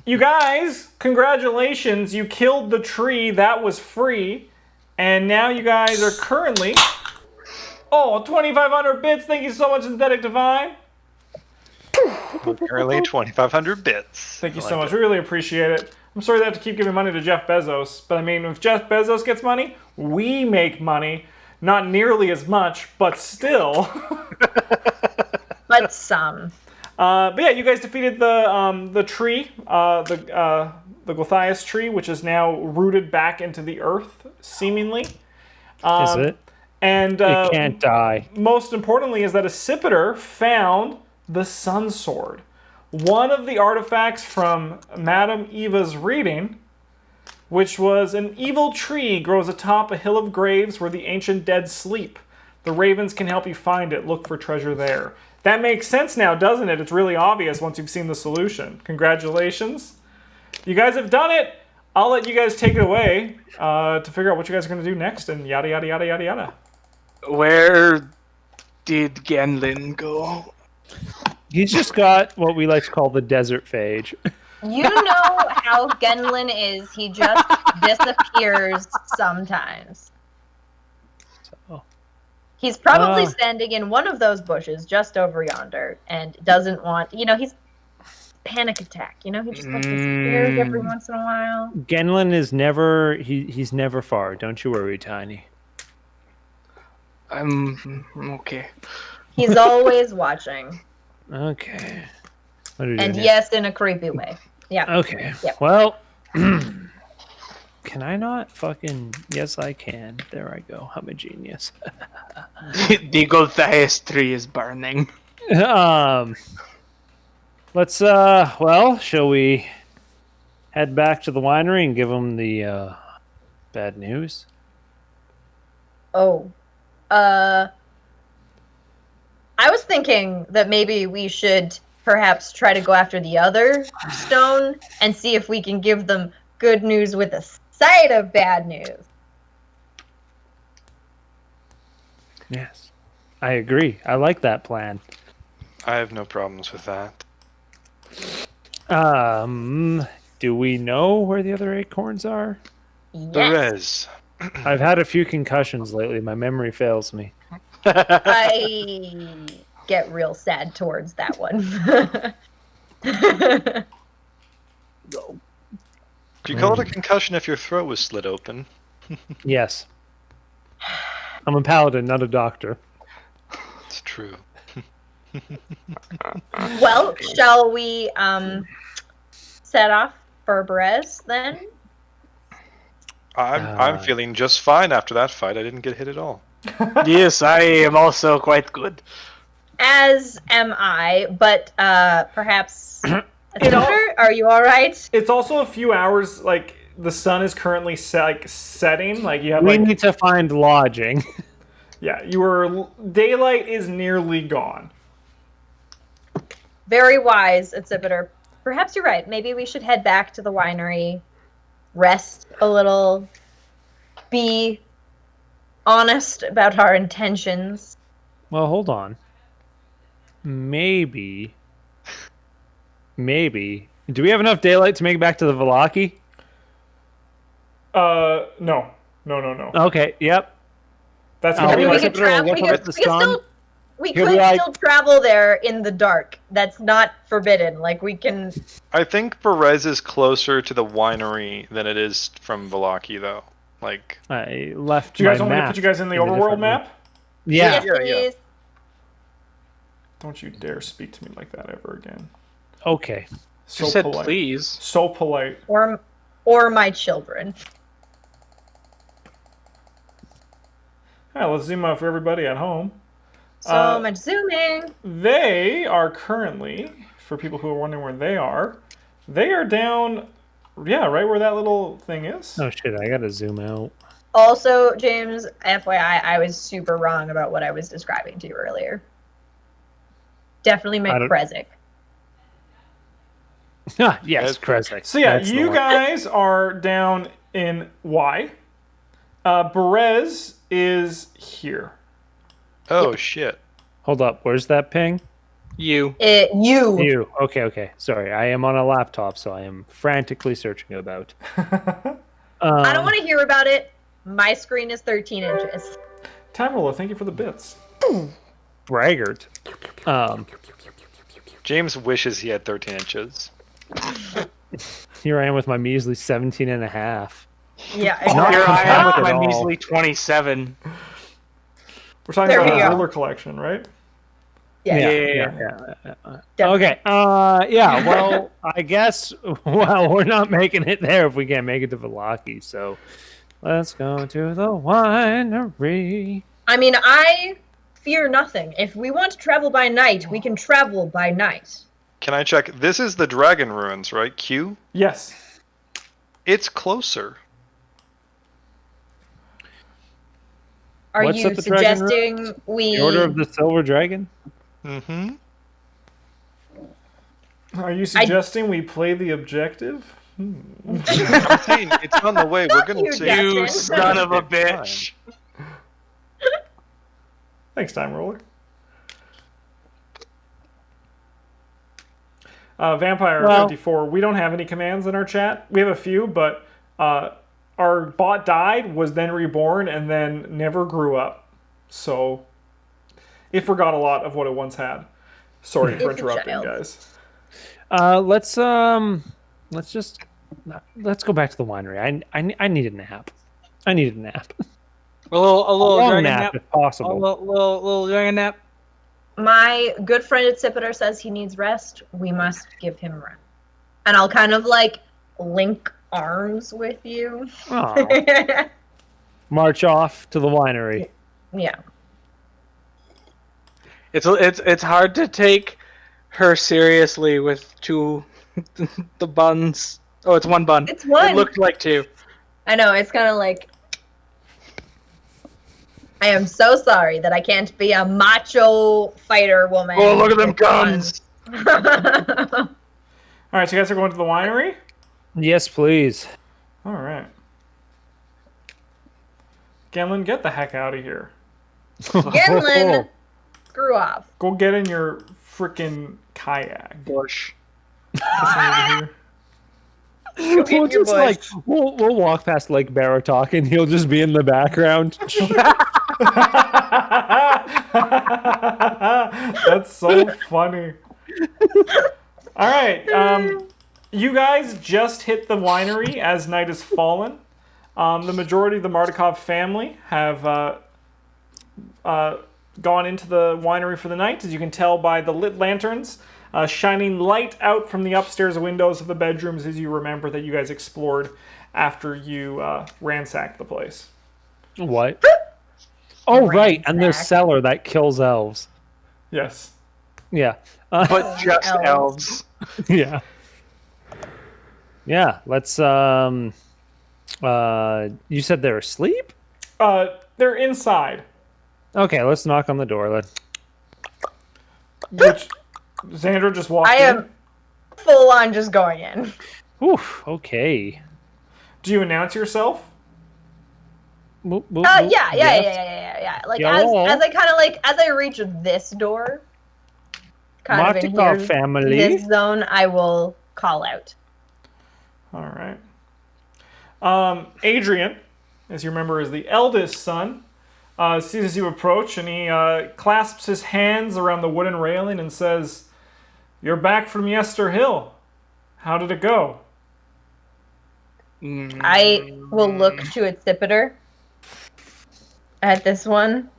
You guys, congratulations. You killed the tree. That was free. And now you guys are currently... Oh, 2,500 bits. Thank you so much, Synthetic Divine. Currently 2,500 bits. Thank you so much. We really appreciate it. I'm sorry they have to keep giving money to Jeff Bezos. But I mean, if Jeff Bezos gets money, we make money. Not nearly as much, but still. But some. But yeah, you guys defeated the tree, the Glythias tree, which is now rooted back into the earth, seemingly. Is it? And It can't die. most importantly is that Accipiter found the Sun Sword. One of the artifacts from Madame Eva's reading, which was an evil tree grows atop a hill of graves where the ancient dead sleep. The ravens can help you find it. Look for treasure there. That makes sense now, doesn't it? It's really obvious once you've seen the solution. Congratulations. You guys have done it. I'll let you guys take it away to figure out what you guys are going to do next and yada, yada, yada, yada, yada. Where did Genlin go? He's just got what we like to call the desert phage. You know how Genlin is. He just disappears sometimes. So, He's probably standing in one of those bushes just over yonder and doesn't want, he's panic attack. He just disappears every once in a while. Genlin is never, he's never far. Don't you worry, Tiny. Okay. He's always watching. Okay. What are you And doing yes, in a creepy way. Yeah. here? Okay. Yep. Well, can I not fucking... Yes, I can. There I go. I'm a genius. The Goliath tree is burning. Let's, well, shall we head back to the winery and give them the, bad news? Oh. I was thinking that maybe we should perhaps try to go after the other stone and see if we can give them good news with a side of bad news. Yes. I agree. I like that plan. I have no problems with that. Do we know where the other acorns are? Yes. Perez. I've had a few concussions lately. My memory fails me. I get real sad towards that one. Do you call it a concussion if your throat was slit open? Yes. I'm a paladin, not a doctor. It's true. Well, shall we set off for Brez then? I'm feeling just fine after that fight. I didn't get hit at all. Yes, I am also quite good. As am I, but perhaps... Are you all right? It's also a few hours, like, the sun is currently setting. Like, you have, We need to find lodging. Yeah, daylight is nearly gone. Very wise, Accipiter. Perhaps you're right. Maybe we should head back to the winery, rest a little, be honest about our intentions. Well, hold on. Maybe. Do we have enough daylight to make it back to the Valaki? No. Okay, yep. That's I gonna be mean, we like could, He'll be like- still travel there in the dark. That's not forbidden. Like, we can... I think Perez is closer to the winery than it is from Valaki, though. Like, I left Do you guys my want me to map put you guys in the a overworld different room. map? Yeah. Yes, yeah. please. Don't you dare speak to me like that ever again. Okay. So You said polite. please. So polite. Or my children. Alright, let's zoom out for everybody at home. So much zooming. They are currently, for people who are wondering where they are down, yeah, right where that little thing is. Oh shit, I gotta zoom out. Also, James, FYI, I was super wrong about what I was describing to you earlier. Definitely meant don't- Krezzik. Yes, Kresnik. So yeah, That's the you one. guys are down in Y. Berez is here. oh shit. Hold up, where's that ping? You. You. You. Okay. Sorry, I am on a laptop, so I am frantically searching about. I don't want to hear about it. My screen is 13 inches. Time Roller, thank you for the bits. Braggart. James wishes he had 13 inches. Here I am with my measly 17 and a half. Yeah, Not Here I am with compact my at all. measly 27. We're talking There about we a go. ruler collection, right? Yeah. Yeah. Okay. Yeah. Well, I guess. Well, we're not making it there if we can't make it to Velaki. So, let's go to the winery. I mean, I fear nothing. If we want to travel by night, we can travel by night. Can I check? This is the Dragon Ruins, right? Q? Yes. It's closer. Are What's you up the Dragon suggesting we? The Order of the Silver Dragon. Mm-hmm. Are you suggesting we play the objective? I'm saying it's on the way. We're gonna You see. Justin. You son of a bitch. Thanks, Time Roller. Vampire Well- 54, we don't have any commands in our chat. We have a few, but our bot died, was then reborn, and then never grew up. So it forgot a lot of what it once had. Sorry for It's a interrupting, child. guys. Let's go back to the winery. I need a nap. I need a nap. A little Long dragon nap, nap. if A possible. little dragon nap. My good friend at Sipiter says he needs rest. We must give him rest. And I'll kind of like link arms with you. Aw. March off to the winery. Yeah. It's hard to take her seriously with two the buns. Oh, it's one bun. It's one. It looked like two. I know, it's kind of like. I am so sorry that I can't be a macho fighter woman. Oh, look at them with guns. guns. All right, so you guys are going to the winery? Yes, please. All right. Genlin, get the heck out of here. Genlin, screw off. Go get in your freaking kayak. Bush. Go get We'll in your just bush. we'll walk past Lake Baratok and he'll just be in the background. That's so funny. All right, you guys just hit the winery as night has fallen. The majority of the Mardukov family have gone into the winery for the night, as you can tell by the lit lanterns shining light out from the upstairs windows of the bedrooms as you remember that you guys explored after you ransacked the place. What? Oh, right, and the Ransack. cellar that kills elves. Yes. Yeah. But just elves. elves. Yeah. Yeah. Let's. You said they're asleep. They're inside, Okay, let's knock on the door. which Xandra just walked I in. am full on just going in. Oof. Okay. Do you announce yourself? Boop, boop, Yeah, boop. yeah. Yes. Like Hello? as I kind of like as I reach this door, kind of in Martikov here, family. this zone, I will call out. All right. Adrian, as you remember, is the eldest son. Sees as you approach, and he clasps his hands around the wooden railing and says, "You're back from Yester Hill. How did it go?" I will look to its Sipiter at this one.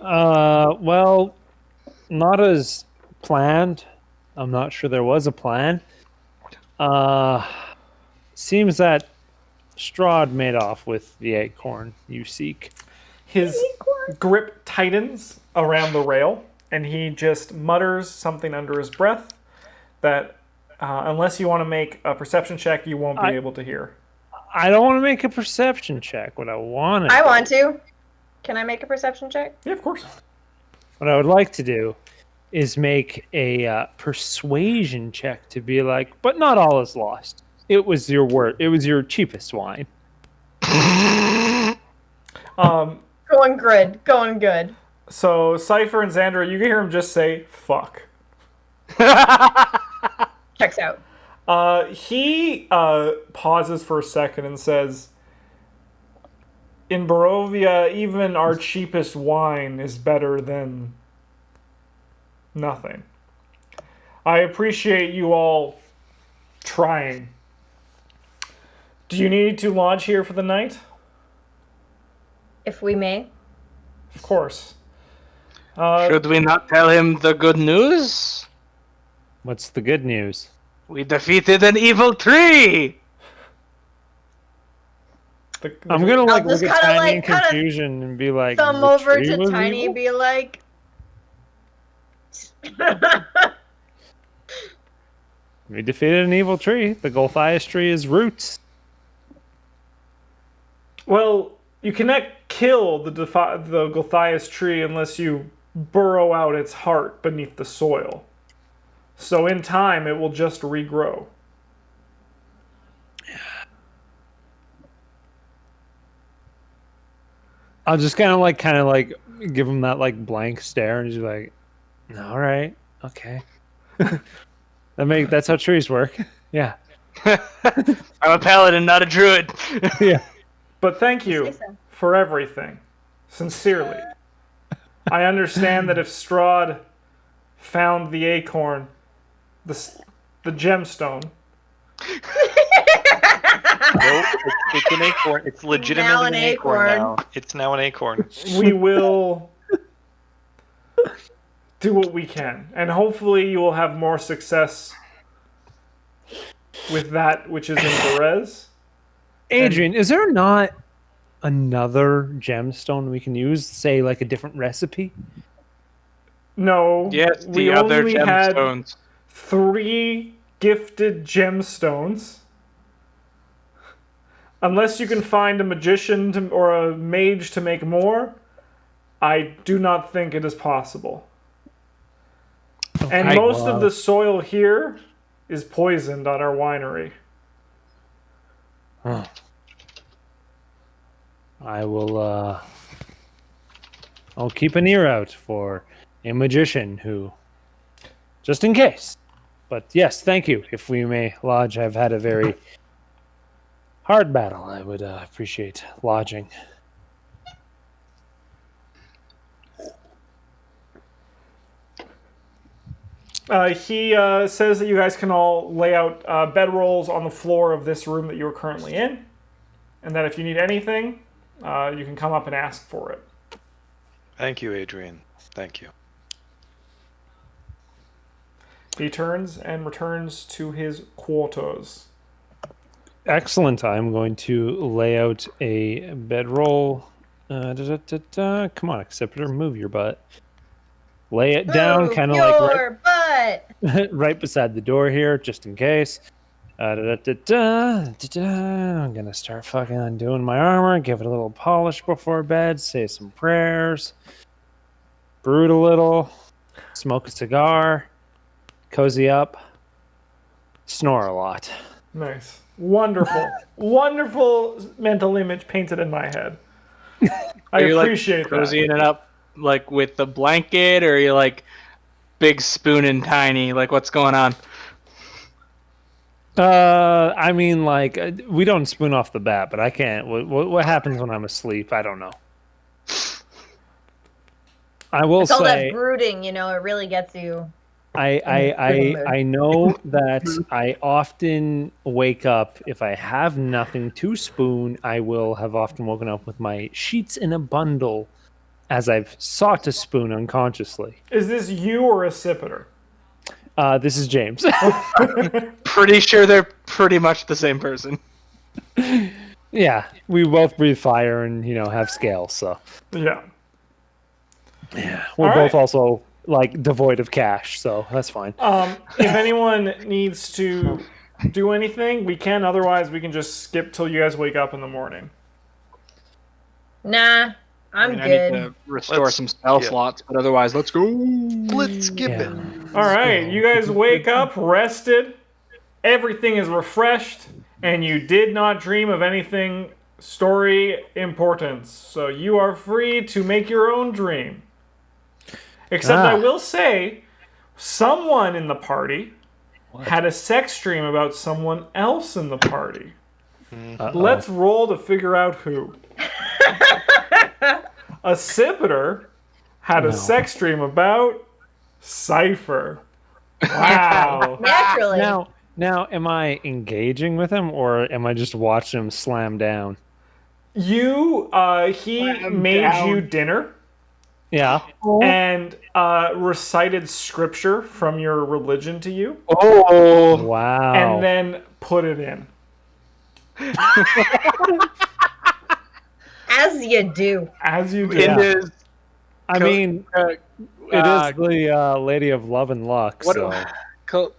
Well, not as planned. I'm not sure there was a plan. Seems that Strahd made off with the acorn you seek. His grip tightens around the rail, and he just mutters something under his breath that, unless you want to make a perception check, you won't be able to hear. I don't want to make a perception check. What I want to I want to. Can I make a perception check? Yeah, of course. What I would like to do is make a persuasion check to be like, but not all is lost. It was your word. It was your cheapest wine. Going good. Going good. So Cypher and Xandra, you can hear him just say "fuck" Checks out. He pauses for a second and says, in Barovia, even our cheapest wine is better than nothing. I appreciate you all trying. Do you need to lodge here for the night? If we may. Of course. Should we not tell him the good news? What's the good news? We defeated an evil tree! I'm gonna like just look at kinda, Tiny like, in kinda confusion and be like, Thumb "The over tree to was Tiny evil?" and be like. We defeated an evil tree. The Golthias tree is roots. Well, you cannot kill the Golthias tree unless you burrow out its heart beneath the soil. So in time, it will just regrow. I'll just kind of like give him that like blank stare and just be like, all right, okay. That's how trees work. Yeah. I'm a paladin, not a druid. Yeah. But thank you Say so. for everything. Sincerely. I understand that if Strahd found the acorn, the gemstone, Nope, it's an acorn. It's legitimately Now an an acorn acorn. now. It's now an acorn. we will do what we can. And hopefully you will have more success with that which is in Perez. Adrian, is there not another gemstone we can use? Say like a different recipe? No, Yes, we the other only had gemstones. 3 gifted gemstones. Unless you can find a magician or a mage to make more, I do not think it is possible. And Okay, most well. of the soil here is poisoned on our winery. Huh. I will I'll keep an ear out for a magician who, just in case. But yes, thank you. If we may lodge, I've had a very hard battle. I would appreciate lodging. He says that you guys can all lay out bedrolls on the floor of this room that you're currently in, and that if you need anything, you can come up and ask for it. Thank you, Adrian. Thank you. He turns and returns to his quarters. Excellent. I'm going to lay out a bedroll. Come on, Acceptor, move your butt. Lay it down, Move kind of like your butt. right beside the door here, just in case. I'm gonna start fucking undoing my armor, give it a little polish before bed, say some prayers, brood a little, smoke a cigar, cozy up, snore a lot. Nice. Wonderful. Wonderful mental image painted in my head. I Are you, appreciate that. cozying it up like with the blanket, or are you like big spoon and tiny? Like what's going on? I mean, like, we don't spoon off the bat, but I can't. What happens when I'm asleep? I don't know. I will It's all say, that brooding, you know, it really gets you. I know that I often wake up if I have nothing to spoon. I will have often woken up with my sheets in a bundle, as I've sought to spoon unconsciously. Is this you or a Sipiter? This is James. Pretty sure they're pretty much the same person. Yeah, we both breathe fire and have scales, so Yeah. we're All both right. also like devoid of cash, so that's fine. If anyone needs to do anything, we can. Otherwise, we can just skip till you guys wake up in the morning. Nah, I'm I need good. to restore Let's- some spell yeah. slots, but otherwise, let's go. Let's skip it. All right, you guys wake up rested. Everything is refreshed, and you did not dream of anything story importance. So you are free to make your own dream. Except I will say, Someone in the party had a sex dream about someone else in the party. Let's roll to figure out who. A Sipiter had a sex dream about Cypher. Wow. Naturally. Now, am I engaging with him or am I just watching him slam down? He made you dinner Yeah. and recited scripture from your religion to you, Oh. Wow. and then put it in. As you do. As you do. It is. I mean, it is the Lady of Love and Luck. What? So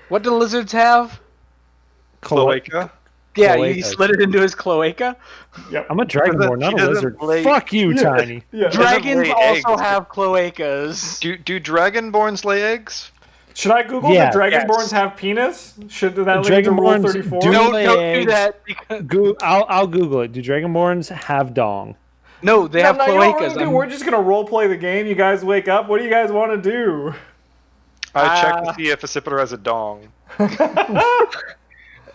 What do lizards have? Cloaca. Yeah, Cloacas. he slid it into his cloaca. Yep. I'm a dragonborn, not a doesn't lizard. lay- Fuck you, Tiny. Yeah. Dragons lay also eggs. have cloacas. Do dragonborns lay eggs? Should I Google Yeah, the Dragonborns yes. have penis? Should that lead to Rule Dragonborns 34? do- Don't do eggs. that. Because... I'll Google it. Do dragonborns have dong? No, they have No, you know what we're cloacas. gonna do? We're just gonna role play the game. You guys wake up. What do you guys want to do? I checked to see if a Sipiter has a dong.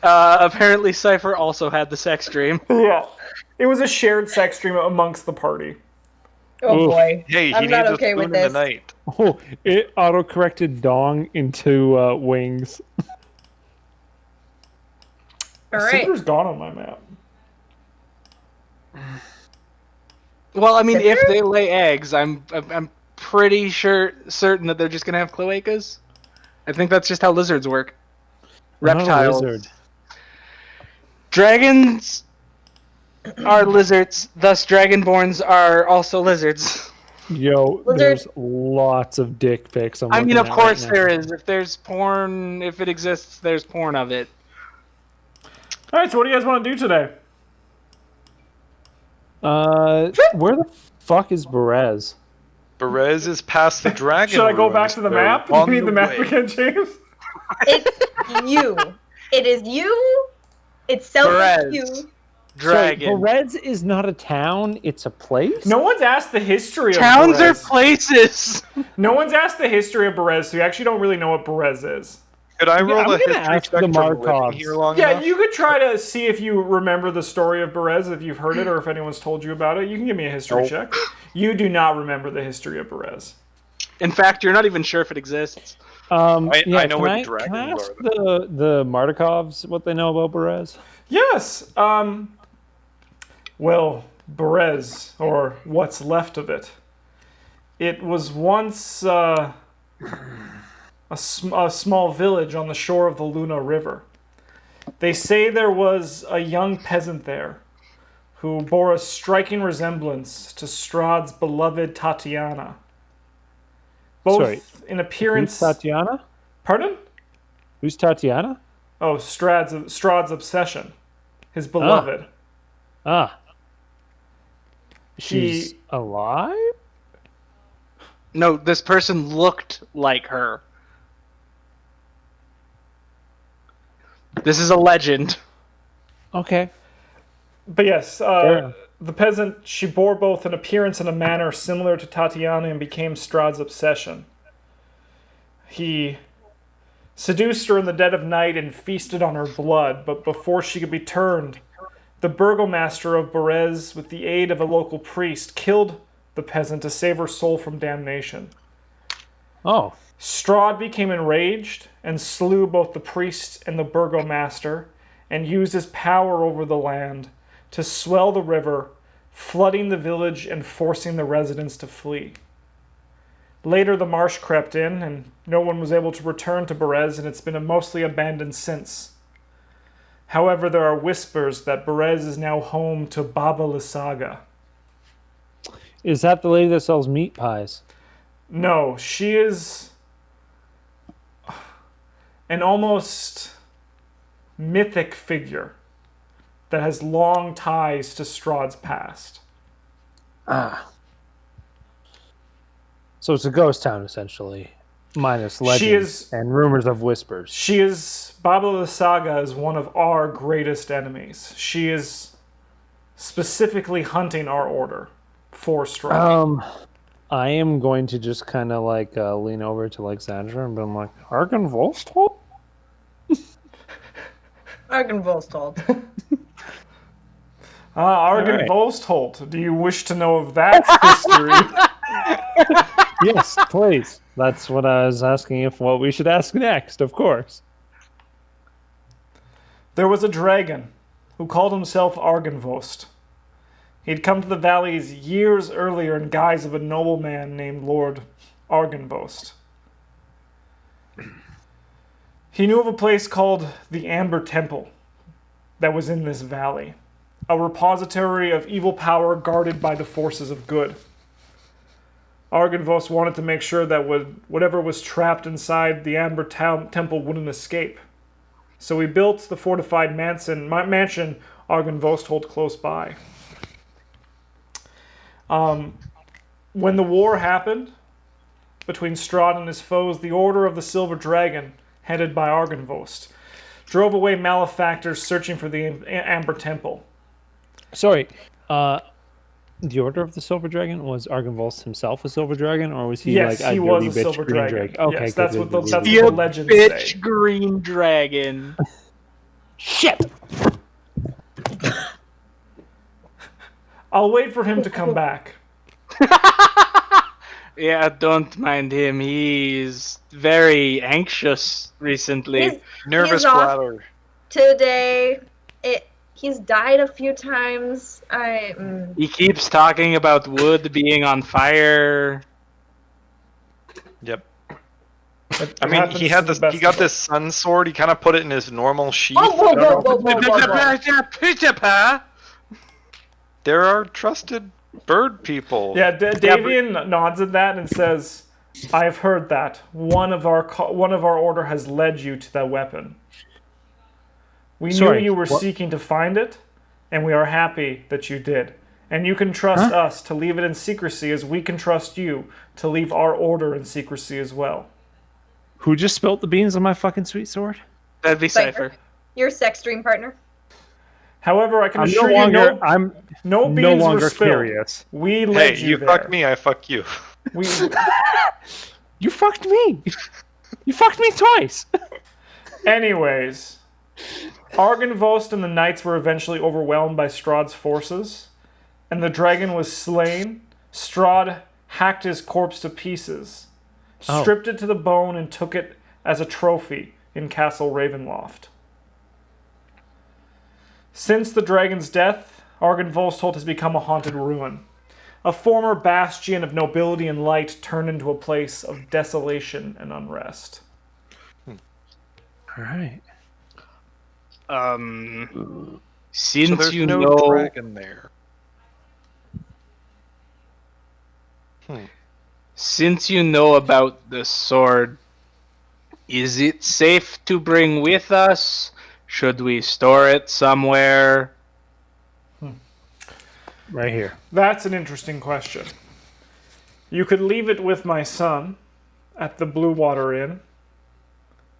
Apparently, Cypher also had the sex dream. Yeah. It was a shared sex dream amongst the party. Oh Oof. boy. Hey, he I'm needs not a okay spoon with in this. the night. Oh, it auto-corrected dong into wings. All right. Sipiter's gone on my map. Well, I mean, if Sipper? they lay eggs, I'm pretty certain that they're just gonna have cloacas. I think that's just how lizards work. I'm not a Reptiles. lizard. Dragons are lizards, thus dragonborns are also lizards. Yo, Lizard. there's lots of dick pics. I mean, looking of at course right now. there is. If there's porn, if it exists, there's porn of it. All right, so what do you guys want to do today? Where the fuck is Berez? Perez is past the dragon. Should I go back ruins. to the They're map? You on need the map way. again, James? It's you. It is you. It's selfish Perez. you. Dragon. So, Berez is not a town; it's a place. No one's asked the history of Towns are Berez. places. No one's asked the history of Berez, so you actually don't really know what Berez is. Could I roll I'm a gonna history ask check the for living Markovs. here long Yeah, enough? you could try to see if you remember the story of Berez, if you've heard it, or if anyone's told you about it. You can give me a history Nope. check. You do not remember the history of Berez. In fact, you're not even sure if it exists. I know can where the Can I dragons ask are, the Markovs what they know about Berez? Yes. Well, Berez, or what's left of it. It was once a small village on the shore of the Luna River. They say there was a young peasant there who bore a striking resemblance to Strahd's beloved Tatiana. Both Sorry, in Who's appearance. Tatiana? Pardon? Who's Tatiana? Oh, Strahd's obsession. His beloved. Ah, He- she's alive. No, this person looked like her. This is a legend. Okay. But yes, Fair. the peasant, she bore both an appearance and a manner similar to Tatiana and became Strahd's obsession. He seduced her in the dead of night and feasted on her blood, but before she could be turned, the burgomaster of Berez, with the aid of a local priest, killed the peasant to save her soul from damnation. Oh, Strahd became enraged and slew both the priest and the burgomaster and used his power over the land to swell the river, flooding the village and forcing the residents to flee. Later, the marsh crept in, and no one was able to return to Berez, and it's been mostly abandoned since. However, there are whispers that Berez is now home to Baba Lysaga. is that the lady that sells meat pies? No, she is an almost mythic figure that has long ties to Strahd's past. Ah. So it's a ghost town, essentially, minus legends is- and rumors of whispers. She is Baba Lysaga is one of our greatest enemies. She is specifically hunting our order for Strahd. I am going to just kind of like lean over to like Sandra and be like, Argon Volstol? Argenvolstold. Argon right. Volstholt, do you wish to know of that history? Yes, please. That's what I was asking if what we should ask next, of course. There was a dragon who called himself Argenvost. He had come to the valleys years earlier in guise of a nobleman named Lord Argenvost. He knew of a place called the Amber Temple that was in this valley, a repository of evil power guarded by the forces of good. Argenvost wanted to make sure that whatever was trapped inside the Amber Temple wouldn't escape. So he built the fortified mansion Argenvost held close by. When the war happened between Strahd and his foes, the Order of the Silver Dragon, headed by Argenvost, drove away malefactors searching for the Amber Temple. Sorry, the Order of the Silver Dragon, was Argenvost himself a silver dragon, or was he Yes, like a he dirty was a bitch silver green dragon. drake? Okay, Yes, that's what the You legends bitch say. green dragon. Shit! I'll wait for him to come back. Yeah, don't mind him. He's very anxious recently. Nervous he's off bladder. today. He's died a few times. He keeps talking about wood being on fire. Yep. It I mean, happens he had to the this. best He got of this sun sword. He kind of put it in his normal sheath. Whoa, whoa, I don't whoa, know. whoa, whoa, whoa, whoa. There are trusted bird people. Yeah, Davian nods at that and says, "I've heard that one of our order has led you to that weapon. We knew you were seeking to find it, and we are happy that you did. And you can trust us to leave it in secrecy, as we can trust you to leave our order in secrecy as well." Who just spilt the beans on my fucking sweet sword? That'd be Cypher. Your sex dream partner. However, I can I'm assure no longer, you, I'm no no beans were longer spilled. curious. We led Hey, you there. fuck me, I fuck you. We, You fucked me. You fucked me twice. anyways, Argenvost and the knights were eventually overwhelmed by Strahd's forces, and the dragon was slain. Strahd hacked his corpse to pieces, stripped it to the bone, and took it as a trophy in Castle Ravenloft. Since the dragon's death, Argenvost has become a haunted ruin. A former bastion of nobility and light turned into a place of desolation and unrest. All right. Since So there's you no know, dragon there. since you know about the sword, is it safe to bring with us? Should we store it somewhere? Right here. That's an interesting question. You could leave it with my son at the Blue Water Inn,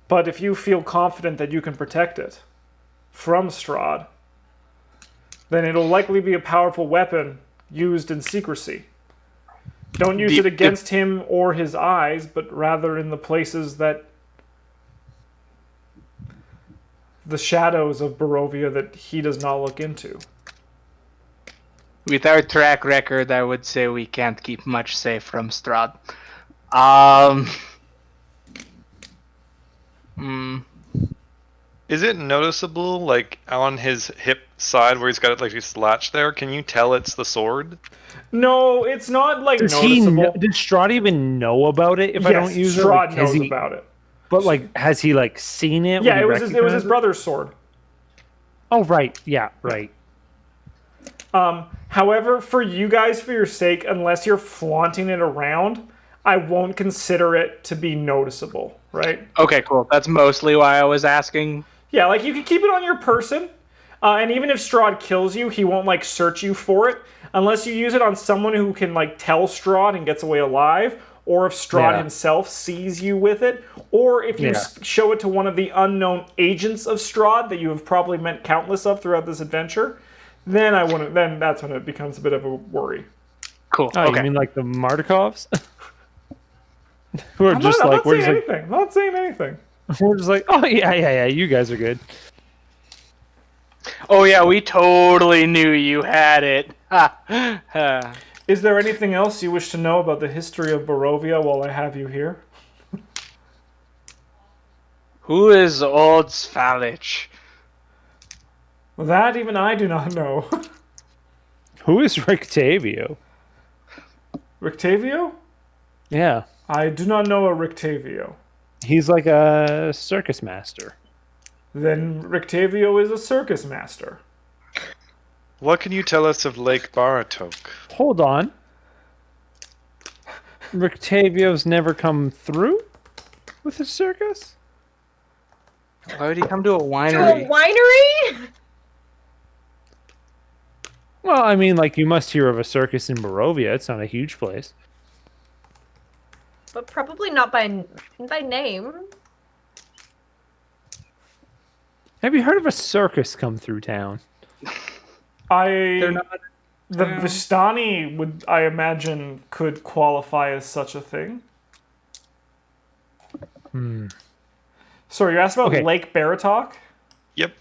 but if you feel confident that you can protect it from Strahd, then it'll likely be a powerful weapon used in secrecy. Don't use it against him or his eyes, but rather in the places that the shadows of Barovia that he does not look into. With our track record, I would say we can't keep much safe from Strahd. Is it noticeable, like on his hip side where he's got it like this latch there? Can you tell it's the sword? No, it's not like Does noticeable. did Strahd even know about it? If I don't use Strahd it, knows about it. But like, has he like seen it? Yeah, Would he it was his recognize it? brother's sword. Oh right, yeah, right. However, for you guys, for your sake, unless you're flaunting it around, I won't consider it to be noticeable, right? Okay, cool. That's mostly why I was asking. Yeah, like you can keep it on your person, and even if Strahd kills you, he won't like search you for it unless you use it on someone who can like tell Strahd and gets away alive, or if Strahd himself sees you with it, or if you show it to one of the unknown agents of Strahd that you have probably met countless of throughout this adventure. Then I wouldn't. Then that's when it becomes a bit of a worry. Cool. Oh, okay. you mean like the Mardikovs? Who are I'm just not, like, I'm we're not just saying like, anything. I'm not saying anything. we're just like, oh yeah, you guys are good. Oh yeah, we totally knew you had it. Ha. Ha. Is there anything else you wish to know about the history of Barovia while I have you here? Who is Old Svalich? That even I do not know. Who is Rictavio? Rictavio? Yeah, I do not know a Rictavio. he's like a circus master. Then Rictavio is a circus master. What can you tell us of Lake Baratok? Hold on. Rictavio's never come through with a circus? Why would he come to a To a winery? winery? Well, I mean, like, you must hear of a circus in Barovia. It's not a huge place. But probably not by name. Have you heard of a circus come through town? They're not. The Vistani would, I imagine, could qualify as such a thing. Sorry, you asked about Okay. Lake Baratok? Yep.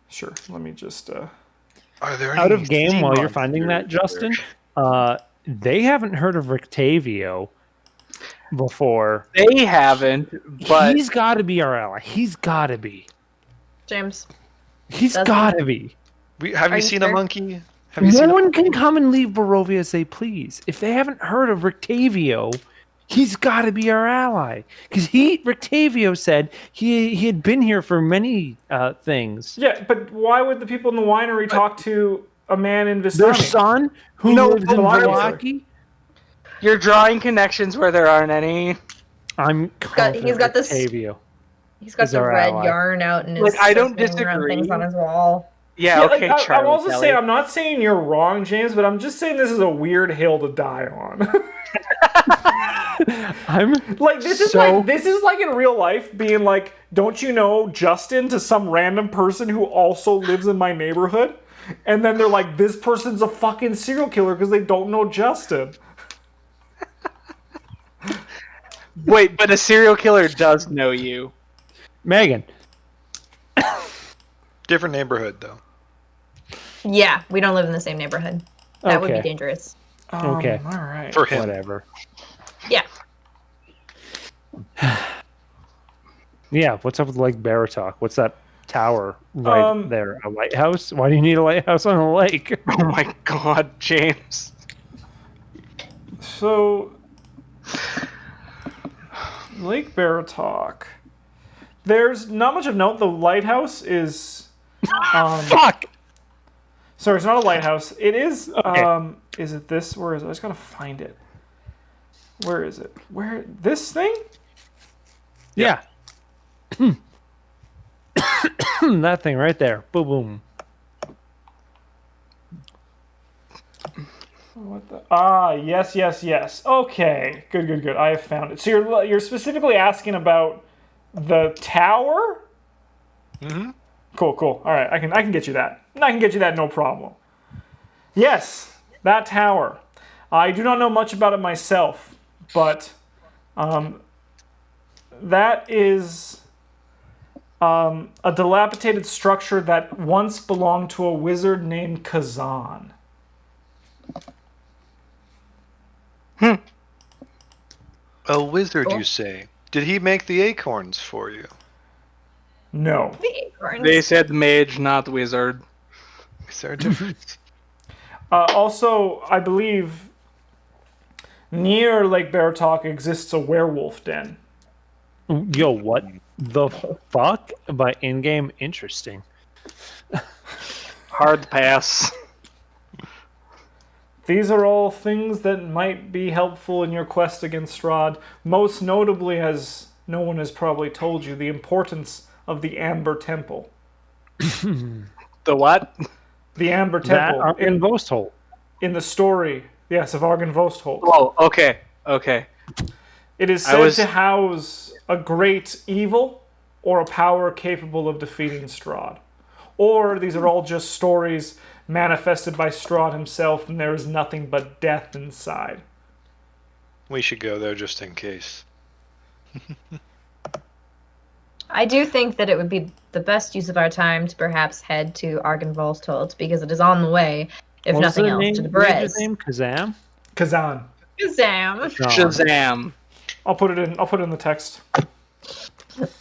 Sure. Let me just. Are there any Out of game sea while you're monsters finding that, there? Justin, they haven't heard of Rictavio before. They haven't, but He's got to be our ally. He's got to be. James. He's Does he? got to be. Have Are you you seen a sure? monkey? Have you No seen a one can come and leave Barovia as they please. If they haven't heard of Rictavio, he's got to be our ally. Because Rictavio said he had been here for many things. Yeah, but why would the people in the winery talk to a man in Their Vistani? son, who No, lives in Velaki. Velaki, you're drawing connections where there aren't any. I'm confident he's got this- Rictavio. He's got Is the our red ally. yarn out and Like, his I don't circling around disagree. things on his wall. Yeah, Yeah, okay, like, Charlie I'm also Kelly. saying I'm not saying you're wrong, James, but I'm just saying this is a weird hill to die on. I'm Like this is so like in real life being like, don't you know Justin to some random person who also lives in my neighborhood? And then they're like, this person's a fucking serial killer because they don't know Justin. Wait, but a serial killer does know you. Megan. different neighborhood though? Yeah, we don't live in the same neighborhood. That would be Okay. dangerous. Okay. All right. For him. Whatever. Yeah. Yeah, what's up with Lake Baratok? What's that tower right there? A lighthouse? Why do you need a lighthouse on a lake? Oh my god, James. So, Lake Baratok. There's not much of note. The lighthouse is. Fuck! Sorry, it's not a lighthouse. It is. Okay. Is it this? Where is it? I just gotta find it. Where is it? Where this thing? Yeah. That thing right there. Boom, boom. What the? Ah, yes, yes, yes. Okay, good, good, good. I have found it. So you're specifically asking about the tower? Mm-hmm. Cool, cool. All right, I can get you that. I can get you that, no problem. Yes, that tower. I do not know much about it myself, but that is a dilapidated structure that once belonged to a wizard named Kazan. A wizard, Cool. you say? Did he make the acorns for you? No. The acorns. They said mage, not wizard. Is there a difference? Also, I believe near Lake Baratok exists a werewolf den. Yo, what the fuck? By in-game, interesting. Hard pass. These are all things that might be helpful in your quest against Strahd. Most notably, as no one has probably told you, the importance of the Amber Temple. The what? The Amber That Temple in Vosthold. in the story, yes, of Argon Vosthold. Oh, okay. Okay. It is I said was- to house a great evil or a power capable of defeating Strahd. or these are all just stories manifested by Strahd himself and there is nothing but death inside. We should go there just in case. I do think that it would be the best use of our time to perhaps head to Argynvolstold because it is on the way, if What was nothing the else, name, to the Ranger's Brez. name? Kazam? Kazan. Shazam! Shazam. I'll put it in the text.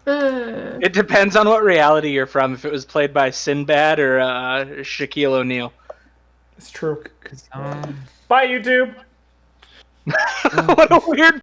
It depends on what reality you're from. If it was played by Sinbad or Shaquille O'Neal. It's true. Kazam. Bye, YouTube. What a weird